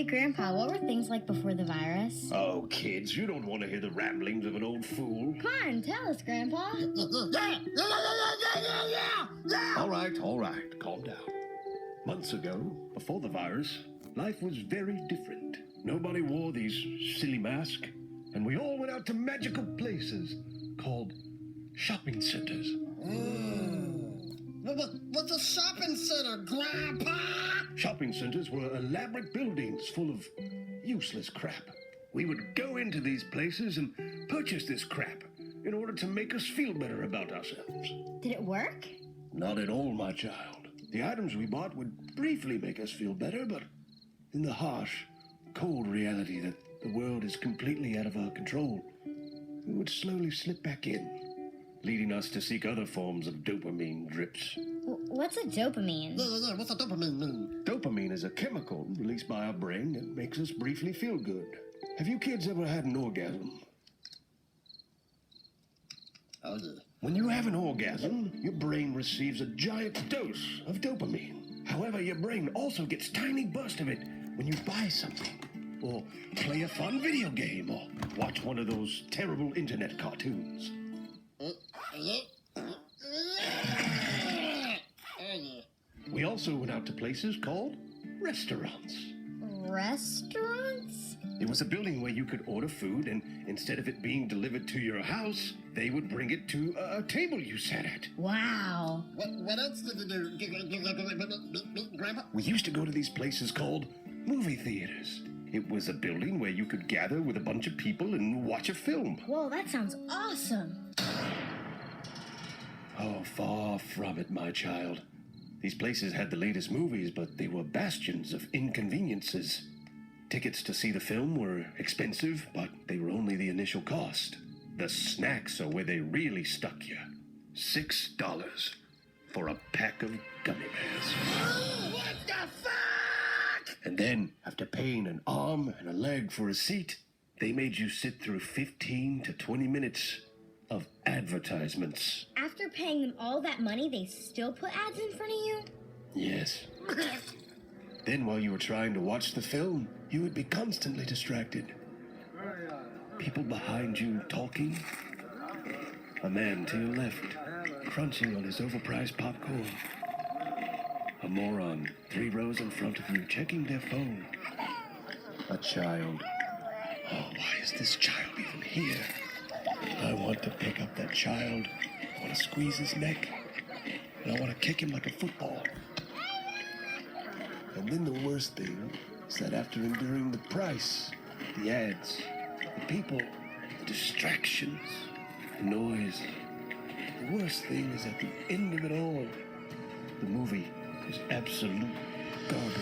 Hey, Grandpa, what were things like before the virus? Oh, kids, you don't want to hear the ramblings of an old fool. Come on, tell us, Grandpa. All right, calm down. Months ago, before the virus, life was very different. Nobody wore these silly masks, and we all went out to magical places called shopping centers. What's a shopping center, Grandpa? Shopping centers were elaborate buildings full of useless crap. We would go into these places and purchase this crap in order to make us feel better about ourselves. Did it work? Not at all, my child. The items we bought would briefly make us feel better, but in the harsh, cold reality that the world is completely out of our control, we would slowly slip back in, leading us to seek other forms of dopamine drips. What's a dopamine? Yeah, what's a dopamine mean? Dopamine is a chemical released by our brain that makes us briefly feel good. Have you kids ever had an orgasm? Oh, yeah. When you have an orgasm, your brain receives a giant dose of dopamine. However, your brain also gets tiny bursts of it when you buy something, or play a fun video game, or watch one of those terrible internet cartoons. We also went out to places called restaurants. Restaurants? It was a building where you could order food, and instead of it being delivered to your house, they would bring it to a table you sat at. Wow. What else did you do, Grandpa? We used to go to these places called movie theaters. It was a building where you could gather with a bunch of people and watch a film. Whoa, that sounds awesome. Oh, far from it, my child. These places had the latest movies, but they were bastions of inconveniences. Tickets to see the film were expensive, but they were only the initial cost. The snacks are where they really stuck you. $6 for a pack of gummy bears. What the fuck? And then, after paying an arm and a leg for a seat, they made you sit through 15 to 20 minutes of advertisements. After paying them all that money, they still put ads in front of you? Yes. Then while you were trying to watch the film, you would be constantly distracted. People behind you talking. A man to your left, crunching on his overpriced popcorn. A moron 3 rows in front of you, checking their phone. A child. Oh, why is this child even here? I want to pick up that child. I want to squeeze his neck. And I want to kick him like a football. And then the worst thing is that after enduring the price, the ads, the people, the distractions, the noise, the worst thing is at the end of it all, the movie is absolute garbage.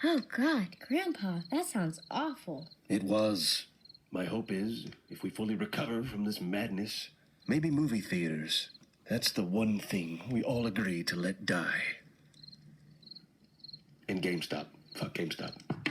Oh, God, Grandpa, that sounds awful. It was. My hope is, if we fully recover from this madness, maybe movie theaters. That's the one thing we all agree to let die. And GameStop. Fuck GameStop.